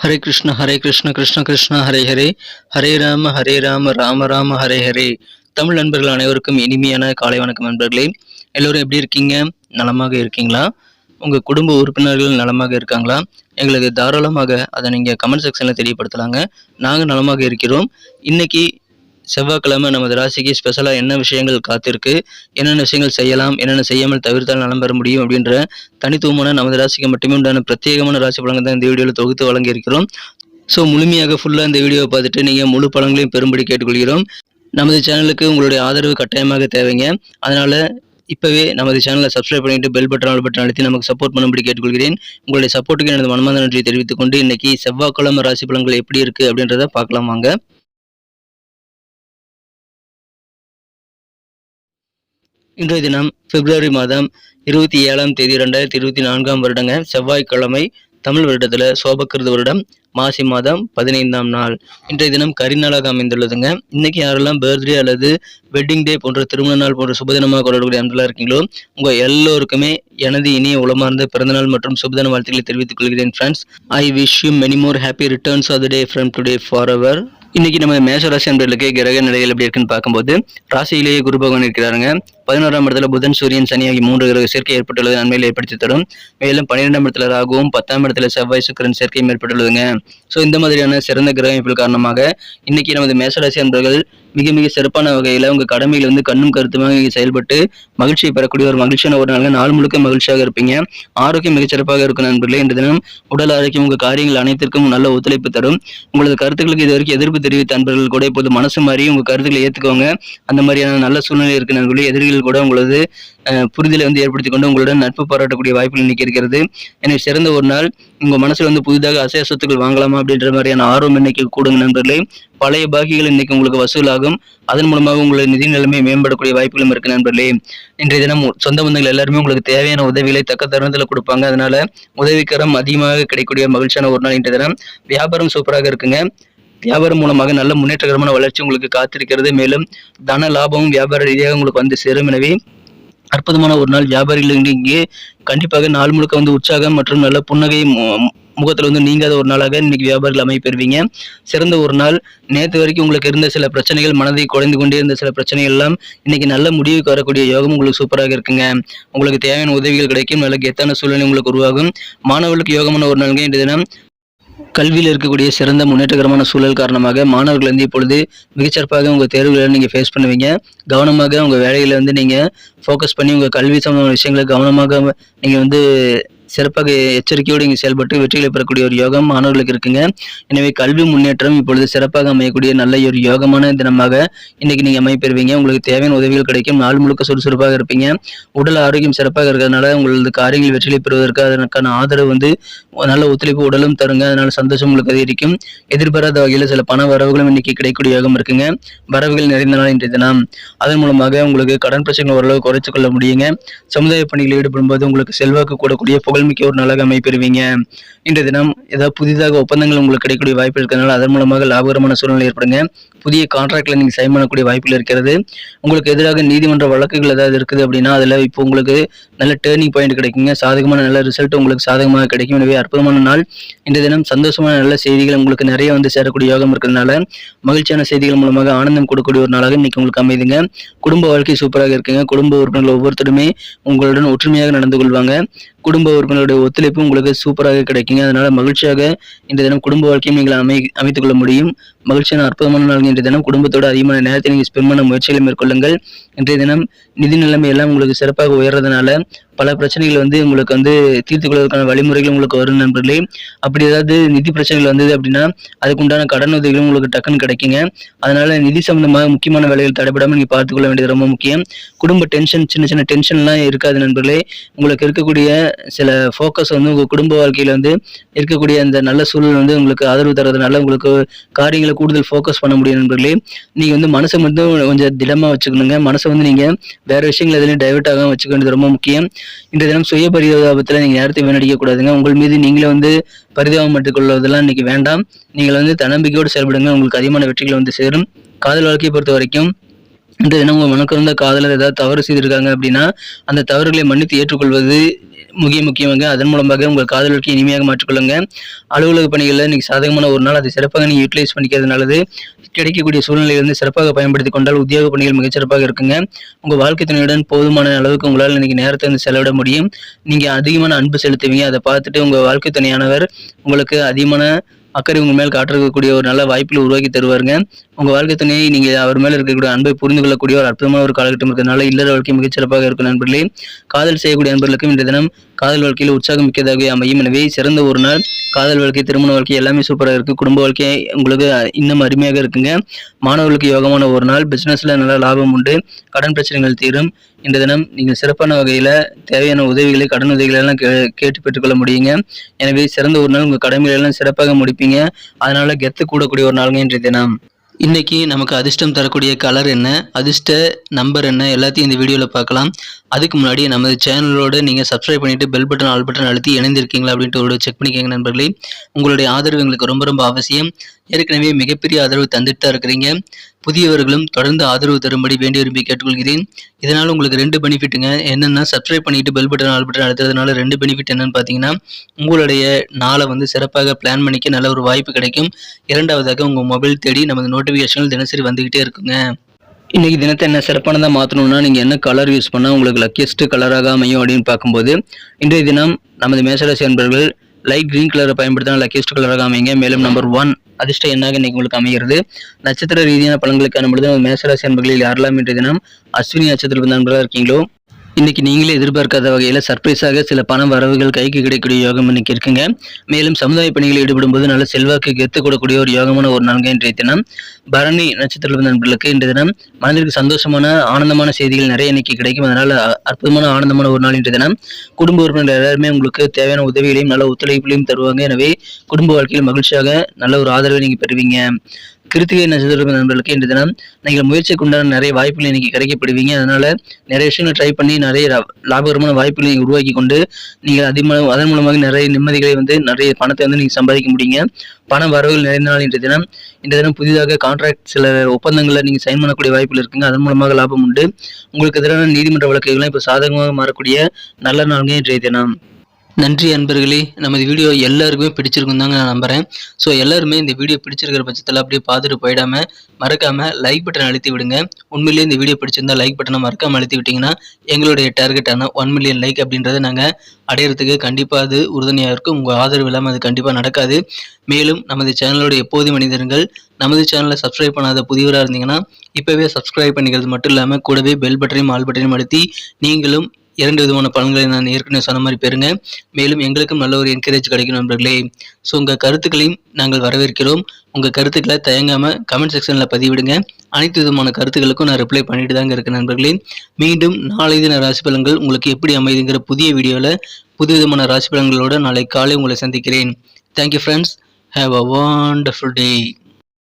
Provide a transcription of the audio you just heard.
ஹரே கிருஷ்ண கிருஷ்ண கிருஷ்ண ஹரே ஹரே, ஹரே ராம ராம ராம ஹரே ஹரே. தமிழ் நண்பர்கள் அனைவருக்கும் இனிமையான காலை வணக்கம் நண்பர்களே. எல்லோரும் எப்படி இருக்கீங்க? நலமாக இருக்கீங்களா? உங்கள் குடும்ப உறுப்பினர்கள் நலமாக இருக்காங்களா? எங்களுக்கு தாராளமாக அதை நீங்கள் கமெண்ட் செக்ஷனில் தெரியப்படுத்தலாங்க. நாங்கள் நலமாக இருக்கிறோம். இன்னைக்கு செவ்வாய்க்கிழமை நமது ராசிக்கு ஸ்பெஷலாக என்ன விஷயங்கள் காத்திருக்கு, என்னென்ன விஷயங்கள் செய்யலாம், என்னென்ன செய்யாமல் தவிர்த்தால் நலம் பெற முடியும் அப்படின்ற தனித்துவமான நமது ராசிக்கு மட்டுமே உண்டான பிரத்யேகமான ராசி பலன்கள் தான் இந்த வீடியோவில் தொகுத்து வழங்கியிருக்கிறோம். ஸோ முழுமையாக ஃபுல்லாக இந்த வீடியோவை பார்த்துட்டு நீங்கள் முழு பலன்களையும் பெறும்படி கேட்டுக்கொள்கிறோம். நமது சேனலுக்கு உங்களுடைய ஆதரவு கட்டாயமாக தேவைங்க. அதனால் இப்போவே நமது சேனலை சப்ஸ்கிரைப் பண்ணிட்டு பெல் பட்டன் அழுத்தி நமக்கு சப்போர்ட் பண்ணும்படி கேட்டுக்கொள்கிறேன். உங்களுடைய சப்போர்ட்டுக்கு எனது மனமார்ந்த நன்றியை தெரிவித்துக் கொண்டு இன்னைக்கு செவ்வாய்க்கிழமை ராசி பலன்கள் எப்படி இருக்குது அப்படின்றத பார்க்கலாம் வாங்க. இன்றைய தினம் பிப்ரவரி மாதம் 27ஆம் தேதி 2024ஆம் வருடங்க, செவ்வாய்க்கிழமை, தமிழ் வருடத்தில் சோபக்கிருது வருடம், மாசி மாதம் 15ஆம் நாள். இன்றைய தினம் கரிநாளாக அமைந்துள்ளதுங்க. இன்னைக்கு யாரெல்லாம் பர்த்டே அல்லது வெட்டிங் டே போன்ற திருமண நாள் போன்ற சுபதினமாக கொண்டாடக்கூடிய அன்பர்களாக இருக்கீங்களோ உங்கள் எல்லோருக்குமே எனது இனிய உளமார்ந்த பிறந்தநாள் மற்றும் சுபதின வாழ்த்துக்களை தெரிவித்துக் கொள்கிறேன் friends. I wish you many more happy returns of the day from today forever. இன்னைக்கு நம்ம மேஷ ராசி அன்பர்களுக்கு கிரக நிலைகள் எப்படி இருக்குன்னு பார்க்கும்போது, ராசியிலேயே குரு பகவான் இருக்கிறாருங்க. 11ஆம் இடத்துல புதன், சூரியன், சனி ஆகிய 3 கிரக சேர்க்கை ஏற்பட்டுள்ளது, நன்மையில் ஏற்படுத்தி தரும். மேலும் 12ஆம் இடத்துல ராகுவும், 10ஆம் இடத்துல செவ்வாய், சுக்கிரன் சேர்க்கையும் ஏற்பட்டுள்ளதுங்க. ஸோ இந்த மாதிரியான சிறந்த கிரக அமைப்புகள் காரணமாக இன்னைக்கு நமது மேஷராசி அன்பர்கள் மிக மிக சிறப்பான வகையில் உங்கள் கடமையில் வந்து கண்ணும் கருத்துமாக செயல்பட்டு மகிழ்ச்சியை பெறக்கூடிய ஒரு மகிழ்ச்சியான ஒரு நாள். நாள் முழுக்க மகிழ்ச்சியாக இருப்பீங்க. ஆரோக்கியம் மிகச்சிறப்பாக இருக்கும் நண்பர்களே. இன்று தினம் உடல் ஆரோக்கியம் உங்கள் காரியங்கள் அனைத்திற்கும் நல்ல ஒத்துழைப்பு தரும். உங்களது கருத்துக்களுக்கு இதுவரைக்கும் எதிர்ப்பு தெரிவித்த அன்பர்கள் கூட இப்போது மனசு மாறி உங்கள் கருத்துக்களை ஏற்றுக்கோங்க. அந்த மாதிரியான நல்ல சூழ்நிலை இருக்கு நண்பர்களே. எதிரிகள் கூட உங்களது புரிதலை வந்து ஏற்படுத்தி கொண்டு உங்களுடன் நட்பு பாராட்டக்கூடிய வாய்ப்புகள் இன்னைக்கு இருக்கிறது. எனக்கு சிறந்த ஒரு நாள். உங்கள் மனசில் வந்து புதிதாக அசைய சொத்துக்கள் வாங்கலாமா அப்படின்ற மாதிரியான ஆர்வம் இன்னைக்கு கூடுங்க நண்பர்களே. பழைய பாக்கிகள் இன்னைக்கு உங்களுக்கு வசூலாகும். அதன் மூலமாக உங்களுடைய நிதி நிலைமை மேம்படக்கூடிய வாய்ப்புகளும் இருக்கு நண்பர்களே. இன்றைய தினம் சொந்த பந்தங்கள் எல்லாருமே உங்களுக்கு தேவையான உதவிகளை தக்க தருணத்தில் கொடுப்பாங்க. அதனால உதவிக்கரம் அதிகமாக கிடைக்கக்கூடிய மகிழ்ச்சியான ஒரு நாள் இன்றைய தினம். வியாபாரம் சூப்பராக இருக்குங்க. வியாபாரம் மூலமாக நல்ல முன்னேற்றகரமான வளர்ச்சி உங்களுக்கு காத்திருக்கிறது. மேலும் தன லாபமும் வியாபார ரீதியாக உங்களுக்கு வந்து சேரும். எனவே அற்புதமான ஒரு நாள். வியாபாரிகள் இங்கே கண்டிப்பாக நாள் முழுக்க வந்து உற்சாகம் மற்றும் நல்ல புன்னகை முகத்தில் வந்து நீங்காத ஒரு நாளாக இன்னைக்கு வியாபாரிகள் அமைப்பெறுவீங்க. சிறந்த ஒரு நாள். நேற்று வரைக்கும் உங்களுக்கு இருந்த சில பிரச்சனைகள், மனதை குறைந்து கொண்டே இருந்த சில பிரச்சனைகள் எல்லாம் இன்னைக்கு நல்ல முடிவுக்கு வரக்கூடிய யோகம் உங்களுக்கு சூப்பராக இருக்குங்க. உங்களுக்கு தேவையான உதவிகள் கிடைக்கும். நல்ல கெத்தான சூழ்நிலை உங்களுக்கு உருவாகும். மாணவர்களுக்கு யோகமான ஒரு நாளுங்க இன்றைய தினம். கல்வியில் இருக்கக்கூடிய சிறந்த முன்னேற்றகரமான சூழல் காரணமாக மாணவர்கள் வந்து இப்பொழுது மிகச்சிறப்பாக உங்கள் தேர்வுகளை நீங்கள் ஃபேஸ் பண்ணுவீங்க. கவனமாக உங்கள் வேலைகளை வந்து நீங்கள் ஃபோக்கஸ் பண்ணி உங்கள் கல்வி சம்பந்தமான விஷயங்களை கவனமாக நீங்கள் வந்து சிறப்பாக எச்சரிக்கையோடு இங்கே செயல்பட்டு வெற்றிகளை பெறக்கூடிய ஒரு யோகம் மாணவர்களுக்கு இருக்குங்க. எனவே கல்வி முன்னேற்றம் இப்பொழுது சிறப்பாக அமையக்கூடிய நல்ல ஒரு யோகமான தினமாக இன்னைக்கு நீங்கள் அமைப்பெறுவீங்க. உங்களுக்கு தேவையான உதவிகள் கிடைக்கும். நாள் முழுக்க சுறுசுறுப்பாக இருப்பீங்க. உடல் ஆரோக்கியம் சிறப்பாக இருக்கிறதுனால உங்களது காரியங்கள் வெற்றிலை பெறுவதற்கு அதற்கான ஆதரவு வந்து நல்ல ஒத்துழைப்பு உடலும் தருங்க. அதனால சந்தோஷம் உங்களுக்கு அதிகரிக்கும். எதிர்பாராத வகையில் சில பண வரவுகளும் இன்னைக்கு கிடைக்கூடிய யோகம் இருக்குங்க. வரவுகள் நிறைந்த நாள் இன்றைய தினம். அதன் மூலமாக உங்களுக்கு கடன் பிரச்சனைகள் ஓரளவு குறைச்சு கொள்ள முடியுங்க. சமுதாய பணிகளில் ஈடுபடும் போது உங்களுக்கு செல்வாக்கு கூடக்கூடிய புகழ்மிக்க ஒரு நாளாக அமைப்பெறுவீங்க. இன்றைய தினம் ஏதாவது புதிதாக ஒப்பந்தங்கள் உங்களுக்கு கிடைக்கக்கூடிய வாய்ப்பு இருக்கிறதுனால அதன் மூலமாக லாபகரமான சூழ்நிலை ஏற்படுங்க. புதிய கான்ட்ராக்ட்ல நீங்க சைன் பண்ணக்கூடிய வாய்ப்புகள் இருக்கிறது. உங்களுக்கு எதிராக நீதிமன்ற வழக்குகள் ஏதாவது இருக்குது அப்படின்னா அதுல இப்போ உங்களுக்கு நல்ல டேர்னிங் பாயிண்ட் கிடைக்குங்க. சாதகமான நல்ல ரிசல்ட் உங்களுக்கு சாதகமாக கிடைக்கும். எனவே அற்புதமான நாள். இன்றைய தினம் சந்தோஷமான நல்ல செய்திகள் உங்களுக்கு நிறைய வந்து சேரக்கூடிய யோகம் இருக்கிறதுனால மகிழ்ச்சியான செய்திகள் மூலமாக ஆனந்தம் கொடுக்கக்கூடிய ஒரு நாளாக இன்னைக்கு உங்களுக்கு அமைதுங்க. குடும்ப வாழ்க்கை சூப்பராக இருக்குங்க. குடும்ப உறுப்பினர்கள் ஒவ்வொருத்தருமே உங்களுடன் ஒற்றுமையாக நடந்து கொள்வாங்க. குடும்ப உறுப்பினருடைய ஒத்துழைப்பு உங்களுக்கு சூப்பராக கிடைக்குங்க. அதனால மகிழ்ச்சியாக இந்த தினம் குடும்ப வாழ்க்கையும் நீங்கள் அமைத்துக் கொள்ள முடியும். மகிழ்ச்சியான அற்புதமான நாள் இன்றைய தினம். குடும்பத்தோடு அதிகமான நேரத்தை நீங்கள் ஸ்பெண்ட் பண்ண முயற்சிகளை மேற்கொள்ளுங்கள். இன்றைய தினம் நிதி நிலைமை எல்லாம் உங்களுக்கு சிறப்பாக உயர்றதுனால பல பிரச்சனைகள் வந்து உங்களுக்கு வந்து தீர்த்து கொள்வதற்கான வழிமுறைகள் உங்களுக்கு வரும் நண்பர்களே. அப்படி ஏதாவது நிதி பிரச்சனைகள் வந்தது அப்படின்னா அதுக்கு உண்டான கடன் உதவிகளும் உங்களுக்கு டக்குன்னு கிடைக்குங்க. அதனால நிதி சம்பந்தமாக முக்கியமான வேலைகள் தடைபடாமல் நீங்க பார்த்துக்கொள்ள வேண்டியது ரொம்ப முக்கியம். குடும்ப டென்ஷன், சின்ன சின்ன டென்ஷன்லாம் இருக்காது நண்பர்களே. உங்களுக்கு இருக்கக்கூடிய சில ஃபோக்கஸ் வந்து உங்க குடும்ப வாழ்க்கையில வந்து இருக்கக்கூடிய அந்த நல்ல சூழல் வந்து உங்களுக்கு ஆதரவு தரதுனால உங்களுக்கு காரியங்களை கூடுதல் ஃபோக்கஸ் பண்ண முடியும் நண்பர்களே. நீங்க வந்து மனசை மட்டும் கொஞ்சம் திடமா வச்சுக்கணுங்க. மனசை வந்து நீங்க வேற விஷயங்கள் எதுலையும் டைவெர்ட் ஆகாம வச்சுக்க வேண்டியது ரொம்ப முக்கியம். இந்த தினம் சுய பரிதாபத்துல நீங்க நேரத்தை வீணடிக்க கூடாதுங்க. உங்கள் மீது நீங்களே வந்து பரிதாபம் பட்டுக் கொள்வதெல்லாம் இன்னைக்கு வேண்டாம். நீங்கள் வந்து தன்னம்பிக்கையோடு செயல்படுங்க. உங்களுக்கு அதிகமான வெற்றிகள் வந்து சேரும். காதல் வாழ்க்கையை பொறுத்த வரைக்கும் இன்றைய தினம் உங்க மனக்கு இருந்த காதலர் ஏதாவது தவறு செய்திருக்காங்க அப்படின்னா அந்த தவறுகளை மன்னித்து ஏற்றுக்கொள்வது முக்கியமாங்க. அதன் மூலமாக உங்கள் காதல் வாழ்க்கையை இனிமையாக மாற்றிக்கொள்ளுங்க. அலுவலக பணிகளில் இன்னைக்கு சாதகமான ஒரு நாள். அதை சிறப்பாக நீங்க யூட்டிலைஸ் பண்ணிக்கிறது நல்லது. கிடைக்கக்கூடிய சூழ்நிலையை வந்து சிறப்பாக பயன்படுத்திக் கொண்டால் உத்தியோக பணிகள் மிகச்சிறப்பாக இருக்குங்க. உங்க வாழ்க்கை துணையுடன் போதுமான அளவுக்கு உங்களால் இன்னைக்கு நேரத்தை வந்து செலவிட முடியும். நீங்க அதிகமான அன்பு செலுத்துவீங்க. அதை பார்த்துட்டு உங்க வாழ்க்கை துணையானவர் உங்களுக்கு அதிகமான அக்கறை உங்க மேல் காட்டக்கூடிய ஒரு நல்ல வாய்ப்புகளை உருவாக்கி தருவாருங்க. உங்க வாழ்க்கை துணையை நீங்க அவர் மேல இருக்கக்கூடிய அன்பை புரிந்து கொள்ளக்கூடிய ஒரு அற்புதமான ஒரு காலகட்டம் இருக்கிறதுனால இல்லற வாழ்க்கை மிகச்சிறப்பாக இருக்கும் நண்பர்களே. காதல் செய்யக்கூடிய நண்பர்களுக்கும் இன்றைய தினம் காதல் வாழ்க்கையில் உற்சாகம் மிக்கதாகவே அமையும். எனவே சிறந்த ஒரு நாள். காதல் வாழ்க்கை, திருமண வாழ்க்கை எல்லாமே சூப்பராக இருக்கு. குடும்ப வாழ்க்கை உங்களுக்கு இன்னும் அருமையாக இருக்குங்க. மாணவர்களுக்கு யோகமான ஒரு நாள். பிசினஸ்ல நல்ல லாபம் உண்டு. கடன் பிரச்சனைகள் தீரும். இந்த தினம் நீங்கள் சிறப்பான வகையில தேவையான உதவிகளை, கடன் உதவிகளை எல்லாம் கேட்டு பெற்றுக்கொள்ள முடியுங்க. எனவே சிறந்த ஒரு நாள். உங்க கடமைகளை எல்லாம் சிறப்பாக முடிப்பீங்க. அதனால கெத்து கூடக்கூடிய ஒரு நாளுங்க இன்றைய தினம். இன்னைக்கு நமக்கு அதிர்ஷ்டம் தரக்கூடிய கலர் என்ன, அதிர்ஷ்ட நம்பர் என்ன, எல்லாத்தையும் இந்த வீடியோவில் பார்க்கலாம். அதுக்கு முன்னாடி நமது சேனலோடு நீங்கள் சப்ஸ்கிரைப் பண்ணிட்டு பெல் பட்டன், ஆல் பட்டன் அழுத்தி இணைந்திருக்கீங்களா அப்படின்ட்டு ஒரு செக் பண்ணிக்கோங்க நண்பர்களே. உங்களுடைய ஆதரவு எங்களுக்கு ரொம்ப ரொம்ப அவசியம். ஏற்கனவே மிகப்பெரிய ஆதரவு தந்துட்டு தான் இருக்கிறீங்க. புதியவர்களும் தொடர்ந்து ஆதரவு தரும்படி வேண்டி விரும்பி கேட்டுக்கொள்கிறேன். இதனால் உங்களுக்கு 2 பெனிஃபிட்டுங்க. என்னென்னா, சப்ஸ்கிரைப் பண்ணிட்டு பெல் பட்டன், ஆல் பட்டன் அழுத்துறதுனால 2 பெனிஃபிட் என்னன்னு பார்த்தீங்கன்னா, உங்களுடைய நாளை வந்து சிறப்பாக பிளான் பண்ணிக்க நல்ல ஒரு வாய்ப்பு கிடைக்கும். இரண்டாவதாக உங்கள் மொபைல் தேடி நமது நோட்டிஃபிகேஷன்கள் தினசரி வந்துகிட்டே இருக்குங்க. இன்னைக்கு தினத்தை என்ன சிறப்பானதாக மாற்றணும்னா, நீங்கள் என்ன கலர் யூஸ் பண்ணால் உங்களுக்கு லக்கியஸ்ட் கலராக அமையும் அப்படின்னு பார்க்கும்போது, இன்றைய தினம் நமது மேஷராசி அன்பர்கள் லைட் கிரீன் கலரை பயன்படுத்தினால் லக்கியஸ்ட் கலராக அமைங்க. மேலும் நம்பர் 1 அதிர்ஷ்ட எண்ணாக இன்னைக்கு உங்களுக்கு அமைகிறது. நட்சத்திர ரீதியான பலன்களுக்கு அனுமதி மேஷராசி அன்பர்களில் யாரெல்லாம் இன்றைய தினம் அஸ்வினி நட்சத்திரத்தில் நண்பர்களாக இருக்கீங்களோ, இன்னைக்கு நீங்களே எதிர்பார்க்காத வகையில் சர்ப்ரைஸாக சில பண வரவுகள் கைக்கு கிடைக்கக்கூடிய யோகம் இன்னைக்கு இருக்குங்க. மேலும் சமுதாய பணிகளில் ஈடுபடும் போது நல்ல செல்வாக்கு கெத்துக்கூடக்கூடிய ஒரு யோகமான ஒரு நாள்ங்க இன்றைய தினம். பரணி நட்சத்திரத்தில் நண்பர்களுக்கு இன்றைய தினம் மனதிற்கு சந்தோஷமான ஆனந்தமான செய்திகள் நிறைய இன்னைக்கு கிடைக்கும். அதனால அற்புதமான ஆனந்தமான ஒரு நாள் இன்றைய தினம். குடும்ப உறுப்பினர்கள் எல்லாருமே உங்களுக்கு தேவையான உதவிகளையும் நல்ல ஒத்துழைப்புகளையும் தருவாங்க. எனவே குடும்ப வாழ்க்கையில் மகிழ்ச்சியாக நல்ல ஒரு ஆதரவை நீங்க பெறுவீங்க. கிருத்திகை நட்சத்திர நண்பர்களுக்கு இன்று தினம் நீங்கள் முயற்சிக்கு உண்டான நிறைய வாய்ப்புகள் இன்னைக்கு கிடைக்கப்படுவீங்க. அதனால நிறைய விஷயங்கள் ட்ரை பண்ணி நிறைய லாபகரமான வாய்ப்புகளை உருவாக்கி கொண்டு நீங்கள் அதன் மூலமாக நிறைய நிம்மதிகளை வந்து நிறைய பணத்தை வந்து நீங்க சம்பாதிக்க முடியுங்க. பண வரவுகள் நிறைந்த நாள் இன்றைய தினம் புதிதாக கான்ட்ராக்ட் சில ஒப்பந்தங்களை நீங்க சைன் பண்ணக்கூடிய வாய்ப்புகள் இருக்குங்க. அதன் மூலமாக லாபம் உண்டு. உங்களுக்கு எதிரான நீதிமன்ற வழக்குகள்லாம் இப்போ சாதகமாக மாறக்கூடிய நல்ல நாள்ங்க இன்றைய தினம். நன்றி அன்பர்களே. நமது வீடியோ எல்லாருக்குமே பிடிச்சிருக்கும் தாங்க நான் நம்புகிறேன். ஸோ எல்லாருமே இந்த வீடியோ பிடிச்சிருக்கிற பட்சத்தில் அப்படியே பார்த்துட்டு போயிடாமல் மறக்காமல் லைக் பட்டன் அழுத்தி விடுங்க. உண்மையிலேயே இந்த வீடியோ பிடிச்சிருந்தா லைக் பட்டனை மறக்காமல் அழுத்தி விட்டிங்கன்னா எங்களுடைய டார்கெட்டான 1 மில்லியன் லைக் அப்படின்றத நாங்கள் அடையிறதுக்கு கண்டிப்பாக அது உறுதுணையாக இருக்கும். உங்கள் ஆதரவு இல்லாமல் அது கண்டிப்பாக நடக்காது. மேலும் நமது சேனலோட எப்போதும் மனிதர்கள் நமது சேனலை சப்ஸ்கிரைப் பண்ணாத புதியவராக இருந்தீங்கன்னா இப்போவே சப்ஸ்கிரைப் பண்ணிக்கிறது மட்டும் இல்லாமல் கூடவே பெல் பட்டனையும் ஆல் பட்டனையும் அழுத்தி நீங்களும் 2 விதமான பலன்களை நான் ஏற்கனவே சொன்ன மாதிரி பெறுங்க. மேலும் எங்களுக்கும் நல்ல ஒரு என்கரேஜ் கிடைக்கும் நண்பர்களே. ஸோ உங்கள் கருத்துக்களையும் நாங்கள் வரவேற்கிறோம். உங்கள் கருத்துக்களை தயங்காமல் கமெண்ட் செக்ஷனில் பதிவிடுங்க. அனைத்து விதமான கருத்துக்களுக்கும் நான் ரிப்ளை பண்ணிட்டு தாங்க இருக்கேன் நண்பர்களே. மீண்டும் நாளை தின ராசி பலன்கள் உங்களுக்கு எப்படி அமைதுங்கிற புதிய வீடியோவில் புது விதமான ராசி பலன்களோடு நாளை காலை உங்களை சந்திக்கிறேன். Thank you friends. Have a wonderful day.